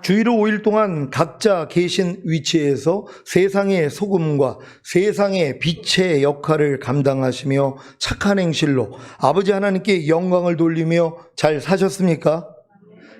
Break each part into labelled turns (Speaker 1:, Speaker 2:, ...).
Speaker 1: 주일로 5일 동안 각자 계신 위치에서 세상의 소금과 세상의 빛의 역할을 감당하시며 착한 행실로 아버지 하나님께 영광을 돌리며 잘 사셨습니까?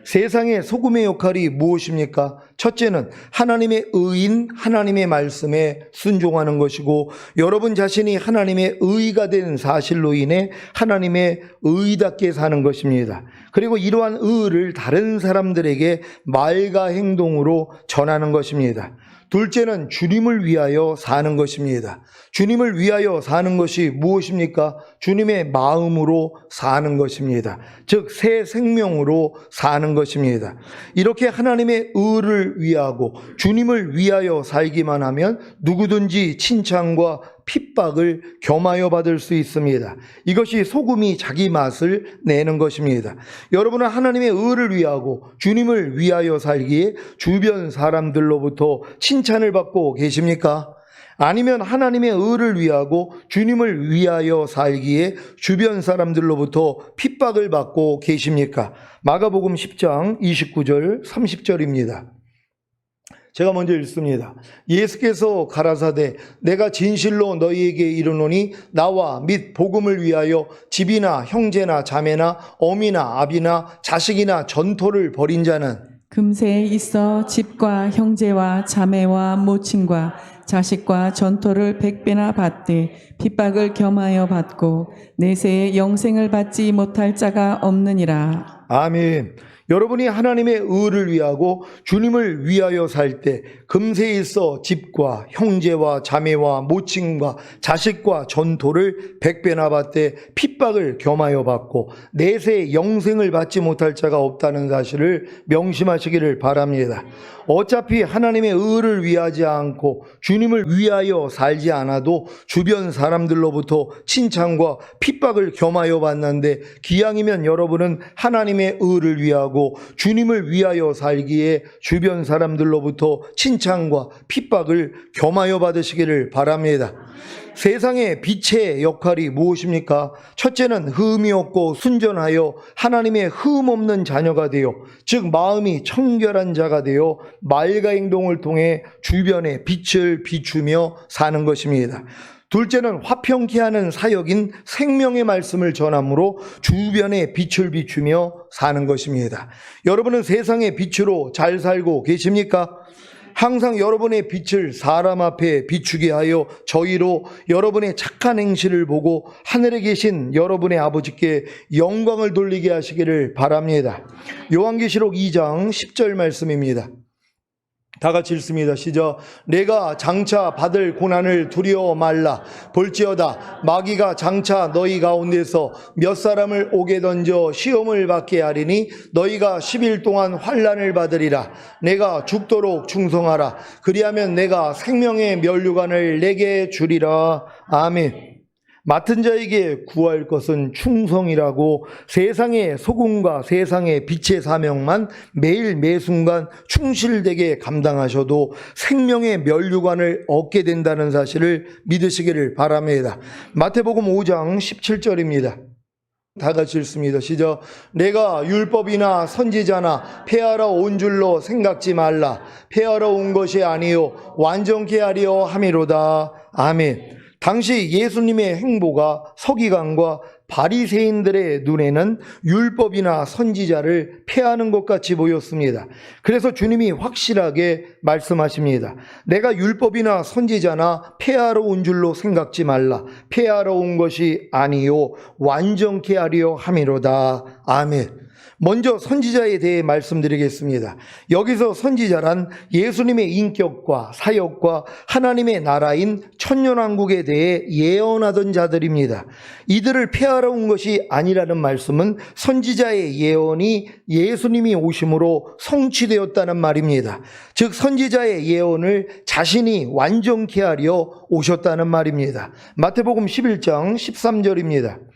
Speaker 1: 세상의 소금의 역할이 무엇입니까? 첫째는 하나님의 의인, 하나님의 말씀에 순종하는 것이고, 여러분 자신이 하나님의 의가 된 사실로 인해 하나님의 의답게 사는 것입니다. 그리고 이러한 의를 다른 사람들에게 말과 행동으로 전하는 것입니다. 둘째는 주님을 위하여 사는 것입니다. 주님을 위하여 사는 것이 무엇입니까? 주님의 마음으로 사는 것입니다. 즉 새 생명으로 사는 것입니다. 이렇게 하나님의 의를 위하고 주님을 위하여 살기만 하면 누구든지 칭찬과 핍박을 겸하여 받을 수 있습니다. 이것이 소금이 자기 맛을 내는 것입니다. 여러분은 하나님의 의를 위하고 주님을 위하여 살기에 주변 사람들로부터 칭찬을 받고 계십니까? 아니면 하나님의 의를 위하고 주님을 위하여 살기에 주변 사람들로부터 핍박을 받고 계십니까? 마가복음 10장 29절 30절입니다. 제가 먼저 읽습니다. 예수께서 가라사대 내가 진실로 너희에게 이르노니 나와 및 복음을 위하여 집이나 형제나 자매나 어미나 아비나 자식이나 전토를 벌인 자는
Speaker 2: 금세에 있어 집과 형제와 자매와 모친과 자식과 전토를 100배나 받되 핍박을 겸하여 받고 내세에 영생을 받지 못할 자가 없느니라.
Speaker 1: 아멘. 여러분이 하나님의 의를 위하고 주님을 위하여 살 때 금세 있어 집과 형제와 자매와 모친과 자식과 전토를 100배나 받되 핍박을 겸하여 받고 내세 영생을 받지 못할 자가 없다는 사실을 명심하시기를 바랍니다. 어차피 하나님의 의를 위하지 않고 주님을 위하여 살지 않아도 주변 사람들로부터 칭찬과 핍박을 겸하여 받는데, 기왕이면 여러분은 하나님의 의를 위하고 주님을 위하여 살기에 주변 사람들로부터 칭찬과 핍박을 겸하여 받으시기를 바랍니다. 세상의 빛의 역할이 무엇입니까? 첫째는 흠이 없고 순전하여 하나님의 흠 없는 자녀가 되어, 즉 마음이 청결한 자가 되어 말과 행동을 통해 주변에 빛을 비추며 사는 것입니다. 둘째는 화평케 하는 사역인 생명의 말씀을 전함으로 주변에 빛을 비추며 사는 것입니다. 여러분은 세상의 빛으로 잘 살고 계십니까? 항상 여러분의 빛을 사람 앞에 비추게 하여 저희로 여러분의 착한 행실을 보고 하늘에 계신 여러분의 아버지께 영광을 돌리게 하시기를 바랍니다. 요한계시록 2장 10절 말씀입니다. 다 같이 읽습니다. 시작. 내가 장차 받을 고난을 두려워 말라. 볼지어다 마귀가 장차 너희 가운데서 몇 사람을 옥에 던져 시험을 받게 하리니 너희가 10일 동안 환난을 받으리라. 내가 죽도록 충성하라. 그리하면 내가 생명의 면류관을 내게 주리라. 아멘. 맡은 자에게 구할 것은 충성이라고, 세상의 소금과 세상의 빛의 사명만 매일 매순간 충실되게 감당하셔도 생명의 면류관을 얻게 된다는 사실을 믿으시기를 바랍니다. 마태복음 5장 17절입니다. 다 같이 읽습니다. 시작. 내가 율법이나 선지자나 폐하러 온 줄로 생각지 말라. 폐하러 온 것이 아니요 완전케 하려 함이로다. 아멘. 당시 예수님의 행보가 서기관과 바리새인들의 눈에는 율법이나 선지자를 폐하는 것 같이 보였습니다. 그래서 주님이 확실하게 말씀하십니다. 내가 율법이나 선지자나 폐하러 온 줄로 생각지 말라. 폐하러 온 것이 아니요 완전케 하려 함이로다. 아멘. 먼저 선지자에 대해 말씀드리겠습니다. 여기서 선지자란 예수님의 인격과 사역과 하나님의 나라인 천년왕국에 대해 예언하던 자들입니다. 이들을 폐하러 온 것이 아니라는 말씀은 선지자의 예언이 예수님이 오심으로 성취되었다는 말입니다. 즉 선지자의 예언을 자신이 완전케 하려 오셨다는 말입니다. 마태복음 11장 13절입니다.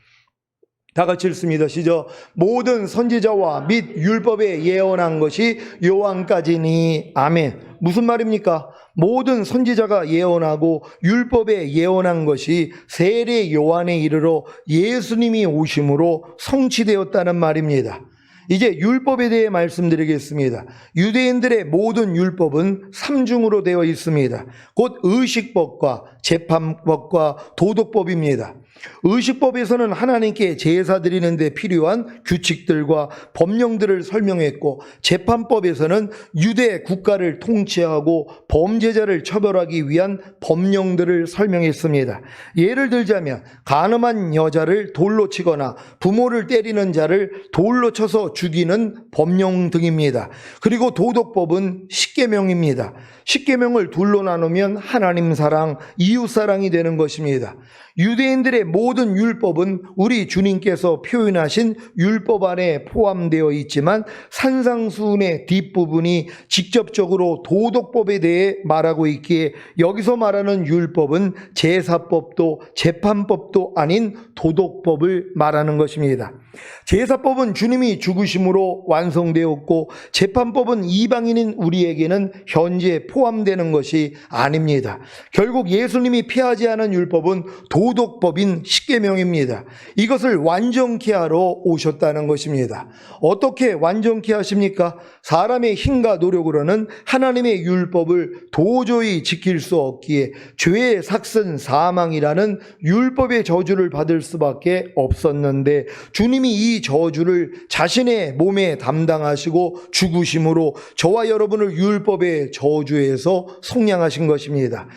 Speaker 1: 다 같이 읽습니다. 시작. 모든 선지자와 및 율법에 예언한 것이 요한까지니. 아멘. 무슨 말입니까? 모든 선지자가 예언하고 율법에 예언한 것이 세례 요한에 이르러 예수님이 오심으로 성취되었다는 말입니다. 이제 율법에 대해 말씀드리겠습니다. 유대인들의 모든 율법은 3중으로 되어 있습니다. 곧 의식법과 재판법과 도덕법입니다. 의식법에서는 하나님께 제사 드리는 데 필요한 규칙들과 법령들을 설명했고, 재판법에서는 유대 국가를 통치하고 범죄자를 처벌하기 위한 법령들을 설명했습니다. 예를 들자면 간음한 여자를 돌로 치거나 부모를 때리는 자를 돌로 쳐서 죽이는 법령 등입니다. 그리고 도덕법은 십계명입니다. 십계명을 둘로 나누면 하나님 사랑, 이웃 사랑이 되는 것입니다. 유대인들의 모든 율법은 우리 주님께서 표현하신 율법 안에 포함되어 있지만 산상수훈의 뒷부분이 직접적으로 도덕법에 대해 말하고 있기에 여기서 말하는 율법은 제사법도 재판법도 아닌 도덕법을 말하는 것입니다. 제사법은 주님이 죽으심으로 완성되었고, 재판법은 이방인인 우리에게는 현재 포함되는 것이 아닙니다. 결국 예수님이 폐하지 않은 율법은 도덕법인 십계명입니다. 이것을 완전케 하러 오셨다는 것입니다. 어떻게 완전케 하십니까? 사람의 힘과 노력으로는 하나님의 율법을 도저히 지킬 수 없기에 죄의 삭슨 사망이라는 율법의 저주를 받을 수밖에 없었는데, 주님이 이 저주를 자신의 몸에 담당하시고 죽으심으로 저와 여러분을 율법의 저주에서 속량하신 것입니다.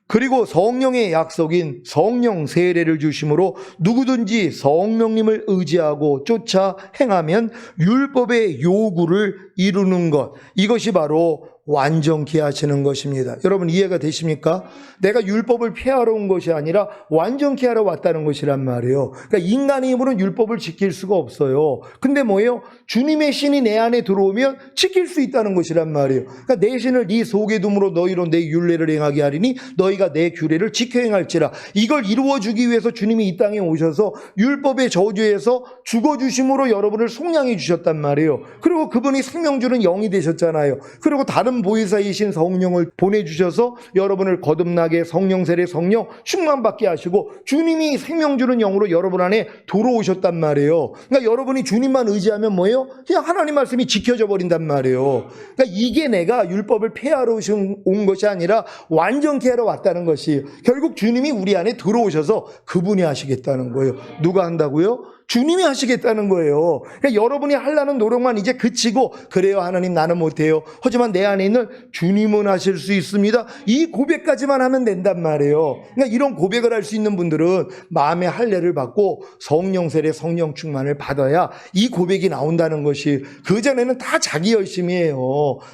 Speaker 1: 그리고 성령의 약속인 성령 세례를 주심으로 누구든지 성령님을 의지하고 쫓아 행하면 율법의 요구를 이루는 것, 이것이 바로 완전케 하시는 것입니다. 여러분 이해가 되십니까? 내가 율법을 폐하러 온 것이 아니라 완전케 하러 왔다는 것이란 말이에요. 그러니까 인간의 힘으로는 율법을 지킬 수가 없어요. 근데 뭐예요? 주님의 신이 내 안에 들어오면 지킬 수 있다는 것이란 말이에요. 그러니까 내 신을 네 속에 둠으로 너희로 내 율례를 행하게 하리니 너희가 내 규례를 지켜 행할지라. 이걸 이루어주기 위해서 주님이 이 땅에 오셔서 율법의 저주에서 죽어주심으로 여러분을 속량해 주셨단 말이에요. 그리고 그분이 생명 주는 영이 되셨잖아요. 그리고 다른 보혜사이신 성령을 보내주셔서 여러분을 거듭나게 성령 세례 성령 충만받게 하시고 주님이 생명 주는 영으로 여러분 안에 들어오셨단 말이에요. 그러니까 여러분이 주님만 의지하면 뭐예요? 그냥 하나님 말씀이 지켜져 버린단 말이에요. 그러니까 이게 내가 율법을 폐하러 온 것이 아니라 완전케 하러 왔다는 것이, 결국 주님이 우리 안에 들어오셔서 그분이 하시겠다는 거예요. 누가 한다고요? 주님이 하시겠다는 거예요. 그러니까 여러분이 하려는 노력만 이제 그치고, 그래요 하나님 나는 못해요, 하지만 내 안에 있는 주님은 하실 수 있습니다, 이 고백까지만 하면 된단 말이에요. 그러니까 이런 고백을 할 수 있는 분들은 마음의 할례를 받고 성령 세례 성령 충만을 받아야 이 고백이 나온다는 것이, 그전에는 다 자기 열심이에요.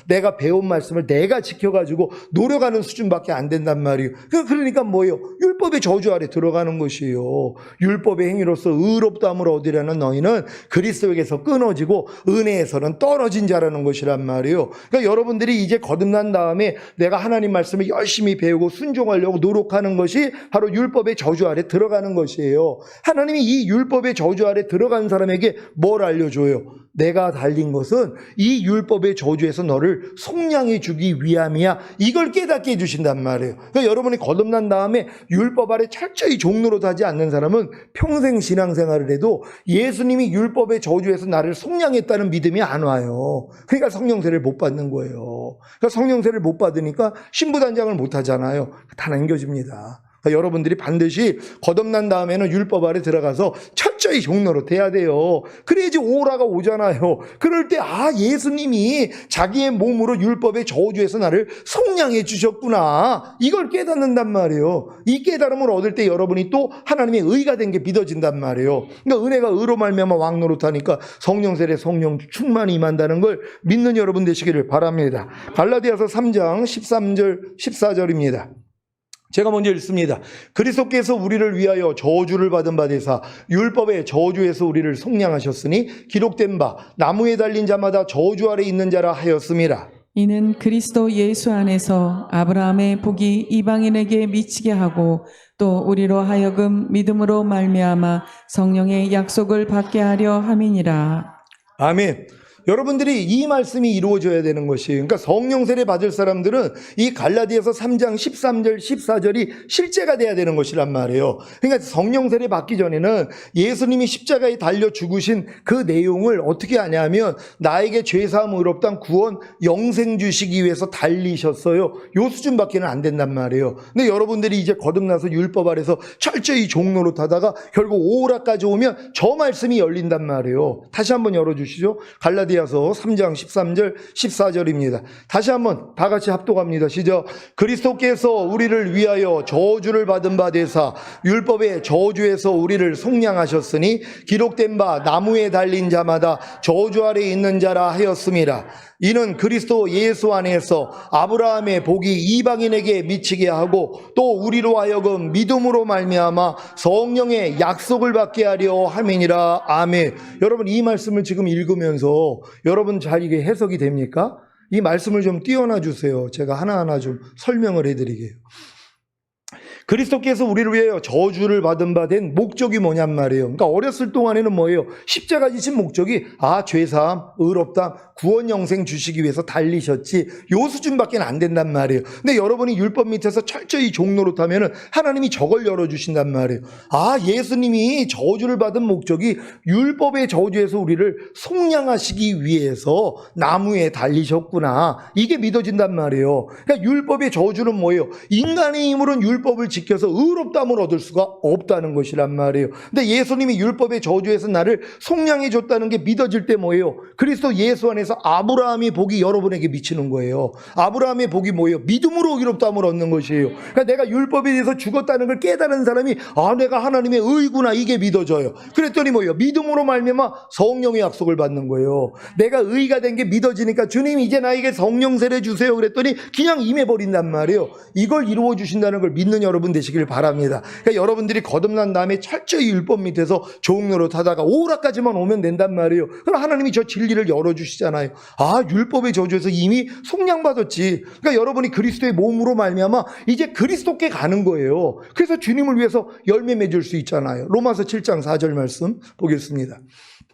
Speaker 1: 내가 배운 말씀을 내가 지켜가지고 노력하는 수준밖에 안 된단 말이에요. 그러니까 뭐예요? 율법의 저주 아래 들어가는 것이에요. 율법의 행위로서 의롭다 함을 얻으려는 너희는 그리스도에게서 끊어지고 은혜에서는 떨어진 자라는 것이란 말이에요. 그러니까 여러분들이 이제 거듭난 다음에 내가 하나님 말씀을 열심히 배우고 순종하려고 노력하는 것이 바로 율법의 저주 아래 들어가는 것이에요. 하나님이 이 율법의 저주 아래 들어간 사람에게 뭘 알려줘요? 내가 달린 것은 이 율법의 저주에서 너를 속량해 주기 위함이야. 이걸 깨닫게 해주신단 말이에요. 그러니까 여러분이 거듭난 다음에 율법 아래 철저히 종노릇하지 않는 사람은 평생 신앙생활을 해도 예수님이 율법의 저주에서 나를 속량했다는 믿음이 안 와요. 그러니까 성령세를 못 받는 거예요. 그러니까 성령세를 못 받으니까 신부단장을 못 하잖아요. 다 남겨집니다. 그러니까 여러분들이 반드시 거듭난 다음에는 율법 아래 들어가서 철저히 종노릇해야 돼요. 그래야지 오라가 오잖아요. 그럴 때 예수님이 자기의 몸으로 율법의 저주에서 나를 속량해 주셨구나, 이걸 깨닫는단 말이에요. 이 깨달음을 얻을 때 여러분이 또 하나님의 의가 된 게 믿어진단 말이에요. 그러니까 은혜가 의로 말미암아 왕노릇하니까 성령 세례 성령 충만이 임한다는 걸 믿는 여러분 되시기를 바랍니다. 갈라디아서 3장 13절 14절입니다. 제가 먼저 읽습니다. 그리스도께서 우리를 위하여 저주를 받은 바 되사 율법의 저주에서 우리를 속량하셨으니 기록된 바 나무에 달린 자마다 저주 아래 있는 자라 하였음이라.
Speaker 2: 이는 그리스도 예수 안에서 아브라함의 복이 이방인에게 미치게 하고 또 우리로 하여금 믿음으로 말미암아 성령의 약속을 받게 하려 함이니라.
Speaker 1: 아멘. 여러분들이 이 말씀이 이루어져야 되는 것이에요. 그러니까 성령 세례 받을 사람들은 이 갈라디아서 3장 13절 14절이 실제가 돼야 되는 것이란 말이에요. 그러니까 성령 세례 받기 전에는 예수님이 십자가에 달려 죽으신 그 내용을 어떻게 하냐면 나에게 죄사함 의롭다 구원 영생 주시기 위해서 달리셨어요. 요 수준밖에는 안 된단 말이에요. 근데 여러분들이 이제 거듭나서 율법 아래서 철저히 종로로 타다가 결국 오라까지 오면 저 말씀이 열린단 말이에요. 다시 한번 열어주시죠. 갈라디아서 3장 13절 14절입니다. 다시 한번 다 같이 합독합니다. 시작. 그리스도께서 우리를 위하여 저주를 받은 바 되사 율법의 저주에서 우리를 속량하셨으니 기록된 바 나무에 달린 자마다 저주 아래 있는 자라 하였음이라. 이는 그리스도 예수 안에서 아브라함의 복이 이방인에게 미치게 하고 또 우리로 하여금 믿음으로 말미암아 성령의 약속을 받게 하려 함이니라. 아멘. 여러분 이 말씀을 지금 읽으면서 여러분 잘 이게 해석이 됩니까? 이 말씀을 좀 띄워놔 주세요. 제가 하나하나 좀 설명을 해드리게요. 그리스도께서 우리를 위하여 저주를 받은 바 된 목적이 뭐냔 말이에요. 그러니까 어렸을 동안에는 뭐예요? 십자가 지신 목적이 죄사함, 의롭다, 구원 영생 주시기 위해서 달리셨지 요 수준밖에 안 된단 말이에요. 근데 여러분이 율법 밑에서 철저히 종노릇하면은 하나님이 저걸 열어주신단 말이에요. 예수님이 저주를 받은 목적이 율법의 저주에서 우리를 속량하시기 위해서 나무에 달리셨구나. 이게 믿어진단 말이에요. 그러니까 율법의 저주는 뭐예요? 인간의 힘으로는 율법을 지켜서 의롭다함을 얻을 수가 없다는 것이란 말이에요. 근데 예수님이 율법의 저주에서 나를 속량해 줬다는 게 믿어질 때 뭐예요? 그리스도 예수 안에서 아브라함의 복이 여러분에게 미치는 거예요. 아브라함의 복이 뭐예요? 믿음으로 의롭다함을 얻는 것이에요. 그러니까 내가 율법에 대해서 죽었다는 걸 깨달은 사람이 내가 하나님의 의구나 이게 믿어져요. 그랬더니 뭐예요? 믿음으로 말미암아 성령의 약속을 받는 거예요. 내가 의가 된 게 믿어지니까 주님 이제 나에게 성령 세례 주세요. 그랬더니 그냥 임해버린단 말이에요. 이걸 이루어 주신다는 걸 믿는 여러분 되시길 바랍니다. 그러니까 여러분들이 거듭난 다음에 철저히 율법 밑에서 종로로 하다가 오라까지만 오면 된단 말이에요. 그럼 하나님이 저 진리를 열어주시잖아요. 율법의 저주에서 이미 속량받았지. 그러니까 여러분이 그리스도의 몸으로 말미암아 이제 그리스도께 가는 거예요. 그래서 주님을 위해서 열매 맺을 수 있잖아요. 로마서 7장 4절 말씀 보겠습니다.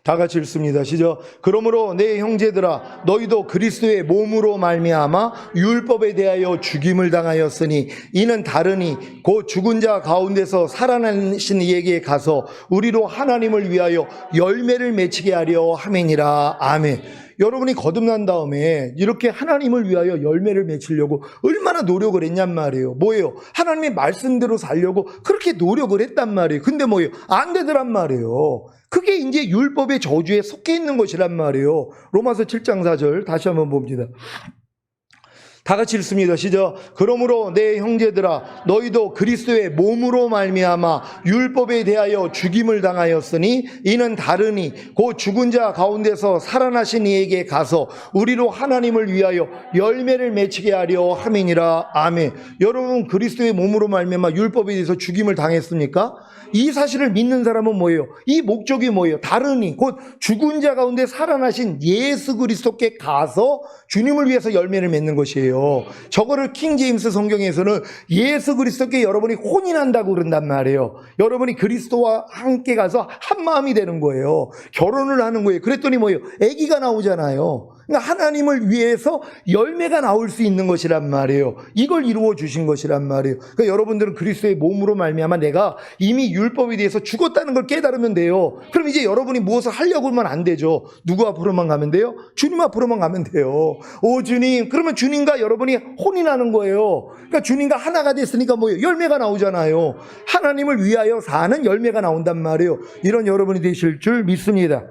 Speaker 1: 다 같이 읽습니다. 시작. 그러므로 내 형제들아 너희도 그리스도의 몸으로 말미암아 율법에 대하여 죽임을 당하였으니 이는 다르니 곧 죽은 자 가운데서 살아나신 이에게 가서 우리로 하나님을 위하여 열매를 맺히게 하려 함이니라. 아멘. 여러분이 거듭난 다음에 이렇게 하나님을 위하여 열매를 맺히려고 얼마나 노력을 했냔 말이에요. 뭐예요? 하나님의 말씀대로 살려고 그렇게 노력을 했단 말이에요. 근데 뭐예요? 안 되더란 말이에요. 그게 이제 율법의 저주에 속해 있는 것이란 말이에요. 로마서 7장 4절 다시 한번 봅니다. 다 같이 읽습니다. 시작. 그러므로 내 형제들아 너희도 그리스도의 몸으로 말미암아 율법에 대하여 죽임을 당하였으니 이는 다르니 곧 죽은 자 가운데서 살아나신 이에게 가서 우리로 하나님을 위하여 열매를 맺히게 하려 함이니라. 아멘. 여러분 그리스도의 몸으로 말미암아 율법에 대해서 죽임을 당했습니까? 이 사실을 믿는 사람은 뭐예요? 이 목적이 뭐예요? 다르니 곧 죽은 자 가운데 살아나신 예수 그리스도께 가서 주님을 위해서 열매를 맺는 것이에요. 저거를 킹 제임스 성경에서는 예수 그리스도께 여러분이 혼인한다고 그런단 말이에요. 여러분이 그리스도와 함께 가서 한 마음이 되는 거예요. 결혼을 하는 거예요. 그랬더니 뭐예요? 아기가 나오잖아요. 그러니까 하나님을 위해서 열매가 나올 수 있는 것이란 말이에요. 이걸 이루어 주신 것이란 말이에요. 그러니까 여러분들은 그리스도의 몸으로 말미암아 내가 이미 율법에 대해서 죽었다는 걸 깨달으면 돼요. 그럼 이제 여러분이 무엇을 하려고 하면 안 되죠. 누구 앞으로만 가면 돼요? 주님 앞으로만 가면 돼요. 오 주님, 그러면 주님과 여러분이 혼인하는 거예요. 그러니까 주님과 하나가 됐으니까 뭐예요? 열매가 나오잖아요. 하나님을 위하여 사는 열매가 나온단 말이에요. 이런 여러분이 되실 줄 믿습니다.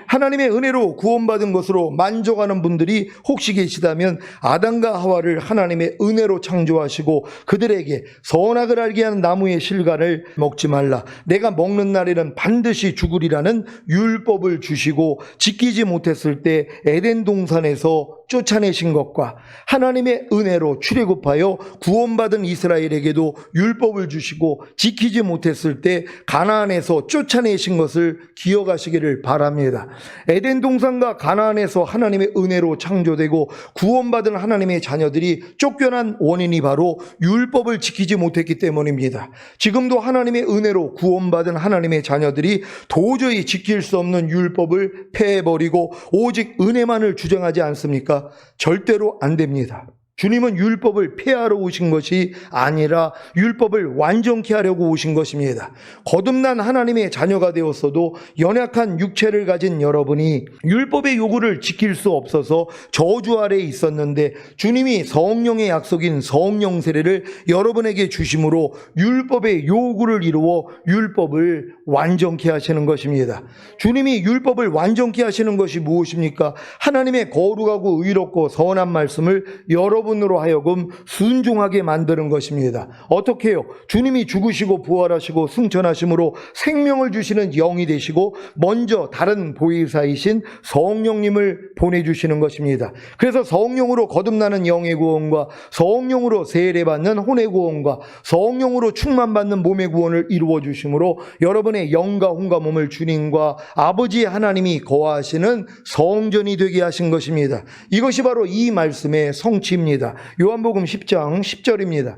Speaker 1: 하나님의 은혜로 구원받은 것으로 만족하는 분들이 혹시 계시다면 아담과 하와를 하나님의 은혜로 창조하시고 그들에게 선악을 알게 하는 나무의 실과를 먹지 말라. 내가 먹는 날에는 반드시 죽으리라는 율법을 주시고 지키지 못했을 때 에덴 동산에서 쫓아내신 것과 하나님의 은혜로 출애굽하여 구원받은 이스라엘에게도 율법을 주시고 지키지 못했을 때 가나안에서 쫓아내신 것을 기억하시기를 바랍니다. 에덴 동산과 가나안에서 하나님의 은혜로 창조되고 구원받은 하나님의 자녀들이 쫓겨난 원인이 바로 율법을 지키지 못했기 때문입니다. 지금도 하나님의 은혜로 구원받은 하나님의 자녀들이 도저히 지킬 수 없는 율법을 폐해버리고 오직 은혜만을 주장하지 않습니까? 절대로 안 됩니다. 주님은 율법을 폐하러 오신 것이 아니라 율법을 완전케 하려고 오신 것입니다. 거듭난 하나님의 자녀가 되었어도 연약한 육체를 가진 여러분이 율법의 요구를 지킬 수 없어서 저주 아래에 있었는데 주님이 성령의 약속인 성령 세례를 여러분에게 주심으로 율법의 요구를 이루어 율법을 완전케 하시는 것입니다. 주님이 율법을 완전케 하시는 것이 무엇입니까? 하나님의 거룩하고 의롭고 선한 말씀을 여러분으로 하여금 순종하게 만드는 것입니다. 어떻게 해요? 주님이 죽으시고 부활하시고 승천하심으로 생명을 주시는 영이 되시고 먼저 다른 보혜사이신 성령님을 보내주시는 것입니다. 그래서 성령으로 거듭나는 영의 구원과 성령으로 세례받는 혼의 구원과 성령으로 충만받는 몸의 구원을 이루어 주심으로 여러분의 영과 혼과 몸을 주님과 아버지 하나님이 거하시는 성전이 되게 하신 것입니다. 이것이 바로 이 말씀의 성취입니다. 요한복음 10장 10절입니다.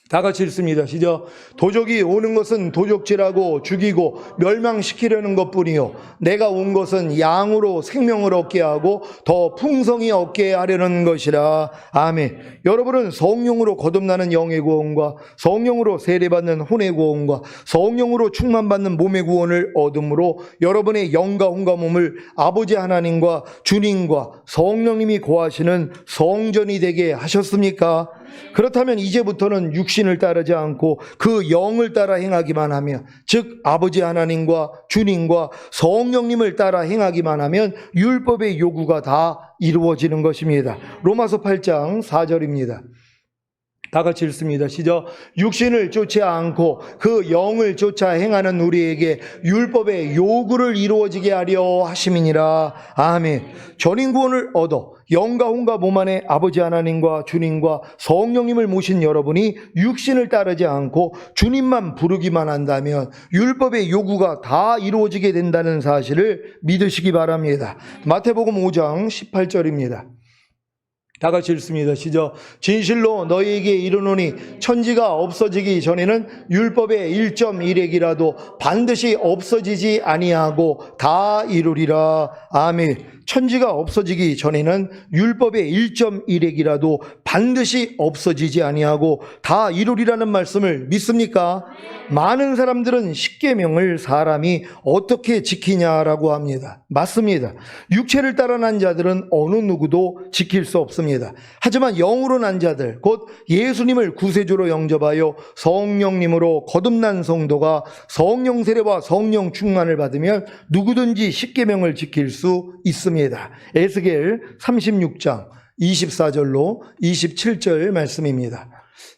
Speaker 1: 다 같이 읽습니다. 시작. 도적이 오는 것은 도적질하고 죽이고 멸망시키려는 것뿐이요 내가 온 것은 양으로 생명을 얻게 하고 더 풍성히 얻게 하려는 것이라. 아멘. 여러분은 성령으로 거듭나는 영의 구원과 성령으로 세례받는 혼의 구원과 성령으로 충만받는 몸의 구원을 얻음으로 여러분의 영과 혼과 몸을 아버지 하나님과 주님과 성령님이 거하시는 성전이 되게 하셨습니까? 그렇다면 이제부터는 육신을 따르지 않고 그 영을 따라 행하기만 하면, 즉 아버지 하나님과 주님과 성령님을 따라 행하기만 하면 율법의 요구가 다 이루어지는 것입니다. 로마서 8장 4절입니다. 다 같이 읽습니다. 시작. 육신을 쫓지 않고 그 영을 쫓아 행하는 우리에게 율법의 요구를 이루어지게 하려 하심이니라. 아멘. 전인 구원을 얻어 영과 혼과 몸 안에 아버지 하나님과 주님과 성령님을 모신 여러분이 육신을 따르지 않고 주님만 부르기만 한다면 율법의 요구가 다 이루어지게 된다는 사실을 믿으시기 바랍니다. 마태복음 5장 18절입니다. 다 같이 읽습니다. 시작. 진실로 너희에게 이르노니 천지가 없어지기 전에는 율법의 1.1획이라도 반드시 없어지지 아니하고 다 이루리라. 아멘. 천지가 없어지기 전에는 율법의 1.1획이라도 반드시 없어지지 아니하고 다 이루리라는 말씀을 믿습니까? 많은 사람들은 십계명을 사람이 어떻게 지키냐라고 합니다. 맞습니다. 육체를 따라 난 자들은 어느 누구도 지킬 수 없습니다. 하지만 영으로 난 자들, 곧 예수님을 구세주로 영접하여 성령님으로 거듭난 성도가 성령 세례와 성령 충만을 받으면 누구든지 십계명을 지킬 수 있습니다. 에스겔 36장 24절로 27절 말씀입니다.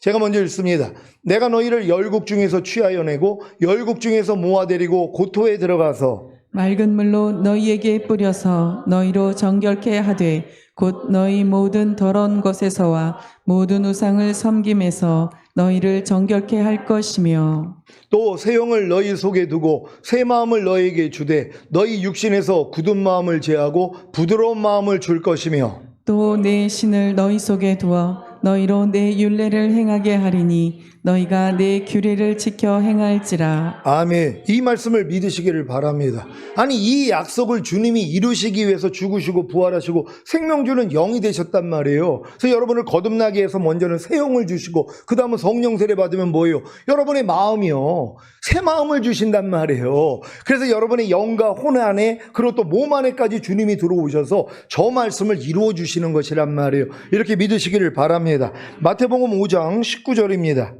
Speaker 1: 제가 먼저 읽습니다. 내가 너희를 열국 중에서 취하여 내고 열국 중에서 모아들이고 고토에 들어가서
Speaker 2: 맑은 물로 너희에게 뿌려서 너희로 정결케 하되 곧 너희 모든 더러운 것에서와 모든 우상을 섬김에서 너희를 정결케 할 것이며
Speaker 1: 또 새 영을 너희 속에 두고 새 마음을 너희에게 주되 너희 육신에서 굳은 마음을 제하고 부드러운 마음을 줄 것이며
Speaker 2: 또 내 신을 너희 속에 두어 너희로 내 율례를 행하게 하리니 너희가 내 규례를 지켜 행할지라.
Speaker 1: 아멘. 이 말씀을 믿으시기를 바랍니다. 아니 이 약속을 주님이 이루시기 위해서 죽으시고 부활하시고 생명 주는 영이 되셨단 말이에요. 그래서 여러분을 거듭나게 해서 먼저는 새 영을 주시고 그 다음은 성령 세례 받으면 뭐예요? 여러분의 마음이요. 새 마음을 주신단 말이에요. 그래서 여러분의 영과 혼 안에 그리고 또 몸 안에까지 주님이 들어오셔서 저 말씀을 이루어 주시는 것이란 말이에요. 이렇게 믿으시기를 바랍니다. 마태복음 5장 19절입니다.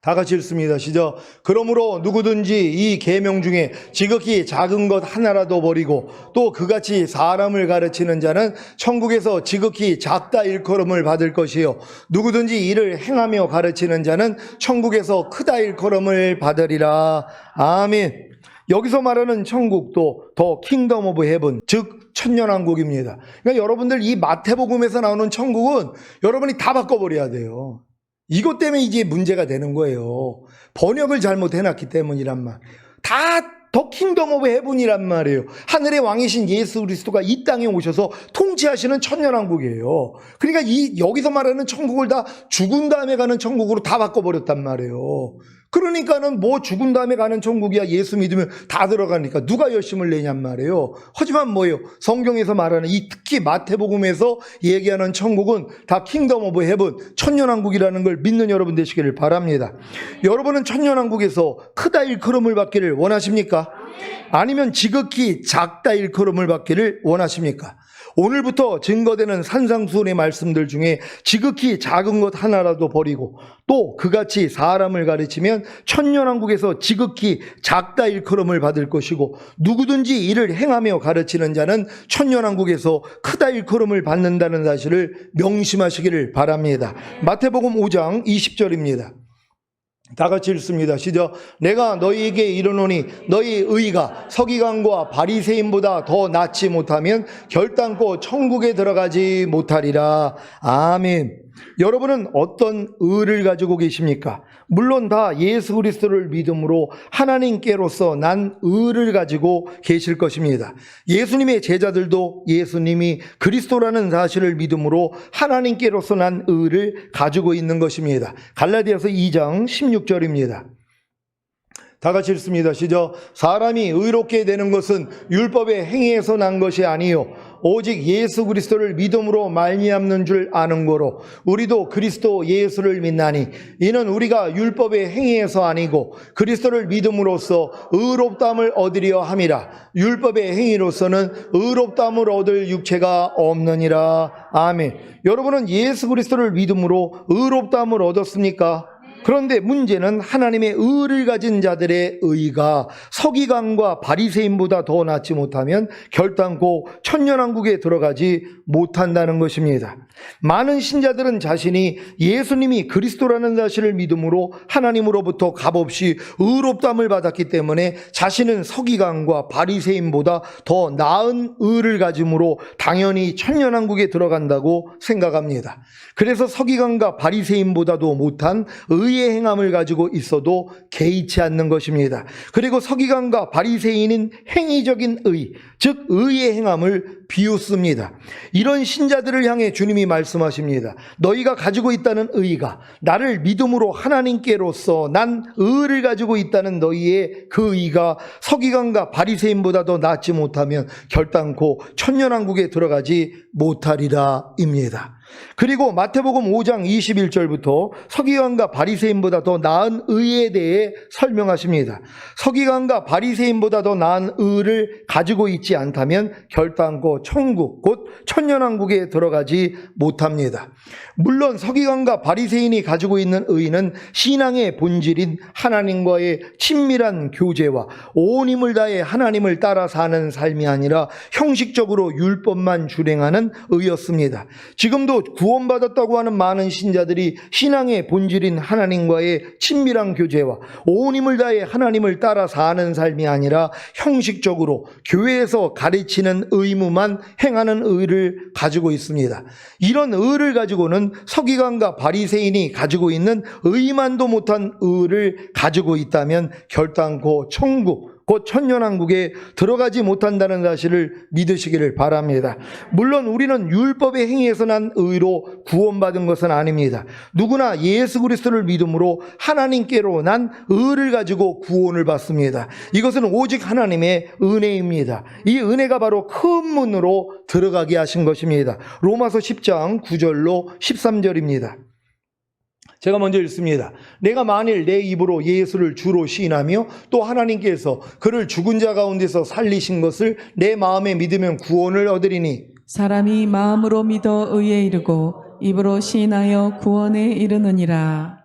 Speaker 1: 다 같이 읽습니다. 시작. 그러므로 누구든지 이 계명 중에 지극히 작은 것 하나라도 버리고 또 그같이 사람을 가르치는 자는 천국에서 지극히 작다 일컬음을 받을 것이요 누구든지 이를 행하며 가르치는 자는 천국에서 크다 일컬음을 받으리라. 아멘. 여기서 말하는 천국도 더 킹덤 오브 헤븐, 즉 천년왕국입니다. 그러니까 여러분들 이 마태복음에서 나오는 천국은 여러분이 다 바꿔버려야 돼요. 이것 때문에 이제 문제가 되는 거예요. 번역을 잘못해놨기 때문이란 말. 다 더 킹덤 오브 헤븐이란 말이에요. 하늘의 왕이신 예수 그리스도가 이 땅에 오셔서 통치하시는 천년왕국이에요. 그러니까 여기서 말하는 천국을 다 죽은 다음에 가는 천국으로 다 바꿔버렸단 말이에요. 그러니까는 뭐 죽은 다음에 가는 천국이야, 예수 믿으면 다 들어가니까 누가 열심을 내냔 말이에요. 하지만 뭐예요? 성경에서 말하는 특히 마태복음에서 얘기하는 천국은 다 킹덤 오브 헤븐, 천년왕국이라는 걸 믿는 여러분 되시기를 바랍니다. 여러분은 천년왕국에서 크다 일컬음을 받기를 원하십니까? 아니면 지극히 작다 일컬음을 받기를 원하십니까? 오늘부터 증거되는 산상수훈의 말씀들 중에 지극히 작은 것 하나라도 버리고 또 그같이 사람을 가르치면 천년왕국에서 지극히 작다 일컬음을 받을 것이고, 누구든지 이를 행하며 가르치는 자는 천년왕국에서 크다 일컬음을 받는다는 사실을 명심하시기를 바랍니다. 마태복음 5장 20절입니다. 다 같이 읽습니다. 시작. 내가 너희에게 이르노니 너희 의가 서기관과 바리새인보다 더 낫지 못하면 결단코 천국에 들어가지 못하리라. 아멘. 여러분은 어떤 의를 가지고 계십니까? 물론 다 예수 그리스도를 믿음으로 하나님께로서 난 의를 가지고 계실 것입니다. 예수님의 제자들도 예수님이 그리스도라는 사실을 믿음으로 하나님께로서 난 의를 가지고 있는 것입니다. 갈라디아서 2장 16절입니다. 다 같이 읽습니다. 시작. 사람이 의롭게 되는 것은 율법의 행위에서 난 것이 아니요 오직 예수 그리스도를 믿음으로 말미암는 줄 아는 거로 우리도 그리스도 예수를 믿나니 이는 우리가 율법의 행위에서 아니고 그리스도를 믿음으로써 의롭다함을 얻으려 함이라. 율법의 행위로서는 의롭다함을 얻을 육체가 없느니라. 아멘. 여러분은 예수 그리스도를 믿음으로 의롭다함을 얻었습니까? 그런데 문제는 하나님의 의를 가진 자들의 의가 서기관과 바리새인보다 더 낫지 못하면 결단코 천년왕국에 들어가지 못한다는 것입니다. 많은 신자들은 자신이 예수님이 그리스도라는 사실을 믿음으로 하나님으로부터 값없이 의롭다함을 받았기 때문에 자신은 서기관과 바리새인보다 더 나은 의를 가짐으로 당연히 천년왕국에 들어간다고 생각합니다. 그래서 서기관과 바리새인보다도 못한 의의 행함을 가지고 있어도 개의치 않는 것입니다. 그리고 서기관과 바리새인인 행위적인 의, 즉 의의 행함을 비웃습니다. 이런 신자들을 향해 주님이 말씀하십니다. 너희가 가지고 있다는 의가 나를 믿음으로 하나님께로서 난 의를 가지고 있다는 너희의 그 의가 서기관과 바리새인보다 더 낫지 못하면 결단코 천년왕국에 들어가지 못하리라 입니다. 그리고 마태복음 5장 21절부터 서기관과 바리새인보다 더 나은 의에 대해 설명하십니다. 서기관과 바리새인보다 더 나은 의를 가지고 있지 않다면 결단코 천국, 곧 천년왕국에 들어가지 못합니다. 물론 서기관과 바리새인이 가지고 있는 의는 신앙의 본질인 하나님과의 친밀한 교제와 온 힘을 다해 하나님을 따라 사는 삶이 아니라 형식적으로 율법만 준행하는 의였습니다. 지금도 구원받았다고 하는 많은 신자들이 신앙의 본질인 하나님과의 친밀한 교제와 온 힘을 다해 하나님을 따라 사는 삶이 아니라 형식적으로 교회에서 가르치는 의무만 행하는 의를 가지고 있습니다. 이런 의를 가지고는 서기관과 바리새인이 가지고 있는 의만도 못한 의를 가지고 있다면 결단코 천국, 곧 천년왕국에 들어가지 못한다는 사실을 믿으시기를 바랍니다. 물론 우리는 율법의 행위에서 난 의로 구원받은 것은 아닙니다. 누구나 예수 그리스도를 믿음으로 하나님께로 난 의를 가지고 구원을 받습니다. 이것은 오직 하나님의 은혜입니다. 이 은혜가 바로 큰 문으로 들어가게 하신 것입니다. 로마서 10장 9절로 13절입니다. 제가 먼저 읽습니다. 내가 만일 내 입으로 예수를 주로 시인하며 또 하나님께서 그를 죽은 자 가운데서 살리신 것을 내 마음에 믿으면 구원을 얻으리니
Speaker 2: 사람이 마음으로 믿어 의에 이르고 입으로 시인하여 구원에 이르느니라.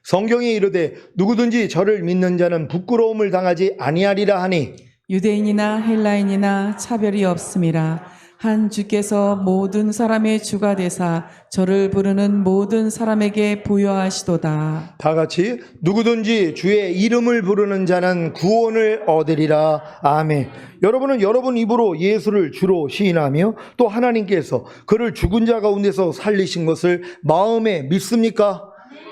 Speaker 1: 성경에 이르되 누구든지 저를 믿는 자는 부끄러움을 당하지 아니하리라 하니
Speaker 2: 유대인이나 헬라인이나 차별이 없음이라. 한 주께서 모든 사람의 주가 되사 저를 부르는 모든 사람에게 부여하시도다.
Speaker 1: 다 같이 누구든지 주의 이름을 부르는 자는 구원을 얻으리라. 아멘. 여러분은 여러분 입으로 예수를 주로 시인하며 또 하나님께서 그를 죽은 자 가운데서 살리신 것을 마음에 믿습니까?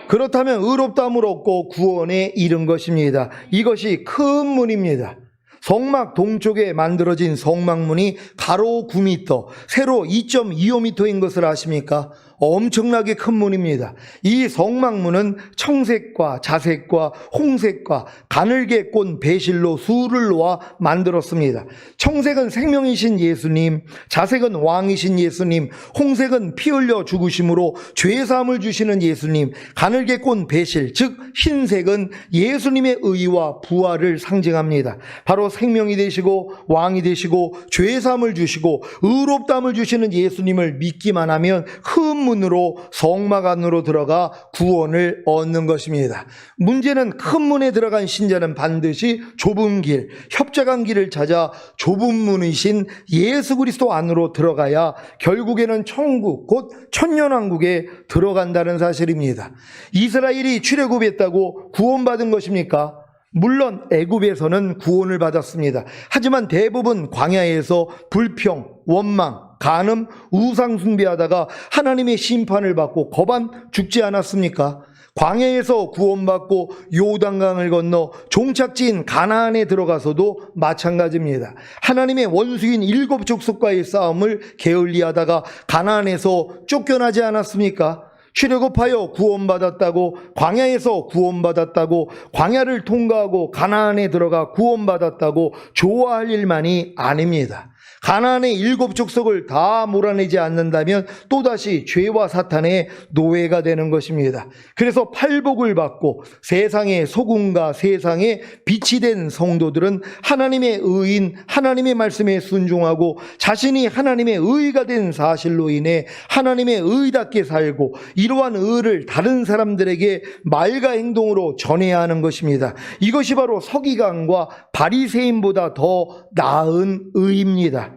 Speaker 1: 그렇다면 의롭다함을 얻고 구원에 이른 것입니다. 이것이 큰 문입니다. 성막 동쪽에 만들어진 성막문이 가로 9m, 세로 2.25m인 것을 아십니까? 엄청나게 큰 문입니다. 이 성막문은 청색과 자색과 홍색과 가늘게 꼰 배실로 수를 놓아 만들었습니다. 청색은 생명이신 예수님, 자색은 왕이신 예수님, 홍색은 피 흘려 죽으심으로 죄사함을 주시는 예수님, 가늘게 꼰 배실, 즉 흰색은 예수님의 의와 부활을 상징합니다. 바로 생명이 되시고 왕이 되시고 죄사함을 주시고 의롭다함을 주시는 예수님을 믿기만 하면 큰 문으로 성막 안으로 들어가 구원을 얻는 것입니다. 문제는 큰 문에 들어간 신자는 반드시 좁은 길, 협착한 길을 찾아 좁은 문이신 예수 그리스도 안으로 들어가야 결국에는 천국, 곧 천년왕국에 들어간다는 사실입니다. 이스라엘이 출애굽했다고 구원받은 것입니까? 물론 애굽에서는 구원을 받았습니다. 하지만 대부분 광야에서 불평, 원망, 간음, 우상 숭배하다가 하나님의 심판을 받고 거반 죽지 않았습니까? 광야에서 구원받고 요단강을 건너 종착지인 가나안에 들어가서도 마찬가지입니다. 하나님의 원수인 7 족속과의 싸움을 게을리하다가 가나안에서 쫓겨나지 않았습니까? 출애굽하여 구원받았다고, 광야에서 구원받았다고, 광야를 통과하고 가나안에 들어가 구원받았다고 좋아할 일만이 아닙니다. 가나안의 7 족속을 다 몰아내지 않는다면 또다시 죄와 사탄의 노예가 되는 것입니다. 그래서 팔복을 받고 세상의 소금과 세상의 빛이 된 성도들은 하나님의 의인, 하나님의 말씀에 순종하고 자신이 하나님의 의가 된 사실로 인해 하나님의 의답게 살고 이러한 의를 다른 사람들에게 말과 행동으로 전해야 하는 것입니다. 이것이 바로 서기관과 바리새인보다 더 나은 의입니다.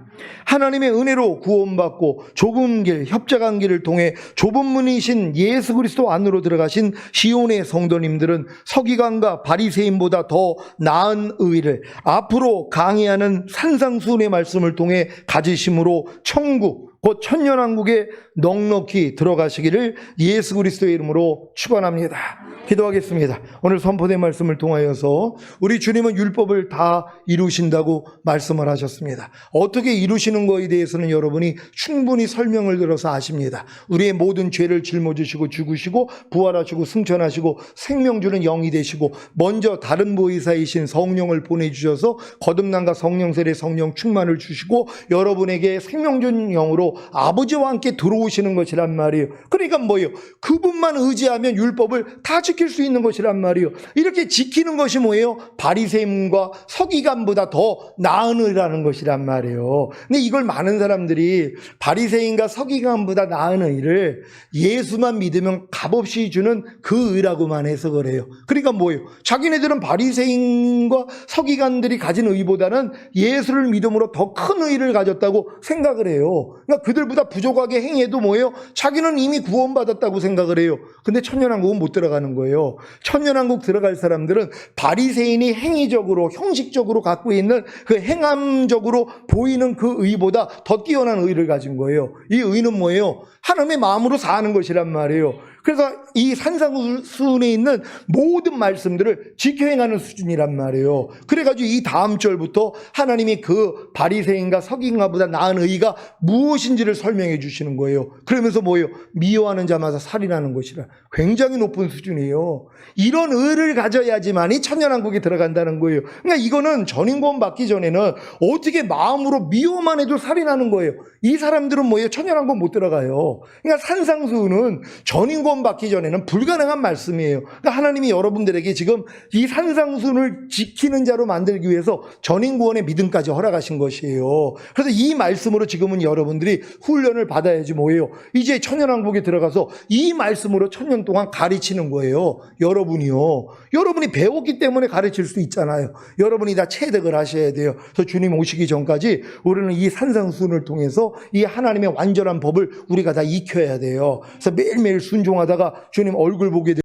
Speaker 1: 하나님의 은혜로 구원받고 좁은 길, 협착한 길을 통해 좁은 문이신 예수 그리스도 안으로 들어가신 시온의 성도님들은 서기관과 바리새인보다 더 나은 의를 앞으로 강해하는 산상수훈의 말씀을 통해 가지심으로 천국, 곧 천년왕국에 넉넉히 들어가시기를 예수 그리스도의 이름으로 축원합니다. 기도하겠습니다. 오늘 선포된 말씀을 통하여서 우리 주님은 율법을 다 이루신다고 말씀을 하셨습니다. 어떻게 이루시는 것에 대해서는 여러분이 충분히 설명을 들어서 아십니다. 우리의 모든 죄를 짊어지시고 죽으시고 부활하시고 승천하시고 생명 주는 영이 되시고 먼저 다른 보혜사이신 성령을 보내주셔서 거듭남과 성령 세례 성령 충만을 주시고 여러분에게 생명 주는 영으로 아버지와 함께 들어오시는 것이란 말이에요. 그러니까 뭐예요? 그분만 의지하면 율법을 다 지킬 수 있는 것이란 말이에요. 이렇게 지키는 것이 뭐예요? 바리새인과 서기관보다 더 나은 의라는 것이란 말이에요. 근데 이걸 많은 사람들이 바리새인과 서기관보다 나은 의를 예수만 믿으면 값없이 주는 그 의라고만 해석을 해요. 그러니까 뭐예요? 자기네들은 바리새인과 서기관들이 가진 의보다는 예수를 믿음으로 더 큰 의를 가졌다고 생각을 해요. 그러니까 그들보다 부족하게 행해도 뭐예요? 자기는 이미 구원받았다고 생각을 해요. 근데 천년왕국은 못 들어가는 거예요. 천년왕국 들어갈 사람들은 바리새인이 행위적으로 형식적으로 갖고 있는 그 행함적으로 보이는 그 의보다 더 뛰어난 의를 가진 거예요. 이 의는 뭐예요? 하나님의 마음으로 사는 것이란 말이에요. 그래서 이 산상수훈에 있는 모든 말씀들을 지켜 행하는 수준이란 말이에요. 그래가지고 이 다음 절부터 하나님이 그 바리새인과 서기관보다 나은 의가 무엇인지를 설명해 주시는 거예요. 그러면서 뭐예요? 미워하는 자마다 살인하는 것이라. 굉장히 높은 수준이에요. 이런 의를 가져야지만이 천년왕국에 들어간다는 거예요. 그러니까 이거는 전인구원 받기 전에는 어떻게 마음으로 미워만 해도 살인하는 거예요. 이 사람들은 뭐예요? 천년왕국 못 들어가요. 그러니까 산상수훈은 전인구원 받기 전에는 불가능한 말씀이에요. 그러니까 하나님이 여러분들에게 지금 이 산상수훈을 지키는 자로 만들기 위해서 전인구원의 믿음까지 허락하신 것이에요. 그래서 이 말씀으로 지금은 여러분들이 훈련을 받아야지 뭐예요? 이제 천년왕국에 들어가서 이 말씀으로 천년 동안 가르치는 거예요. 여러분이요. 여러분이 배웠기 때문에 가르칠 수 있잖아요. 여러분이 다 체득을 하셔야 돼요. 그래서 주님 오시기 전까지 우리는 이 산상수훈을 통해서 이 하나님의 완전한 법을 우리가 다 익혀야 돼요. 그래서 매일매일 순종하다가 주님 얼굴 보게 돼요.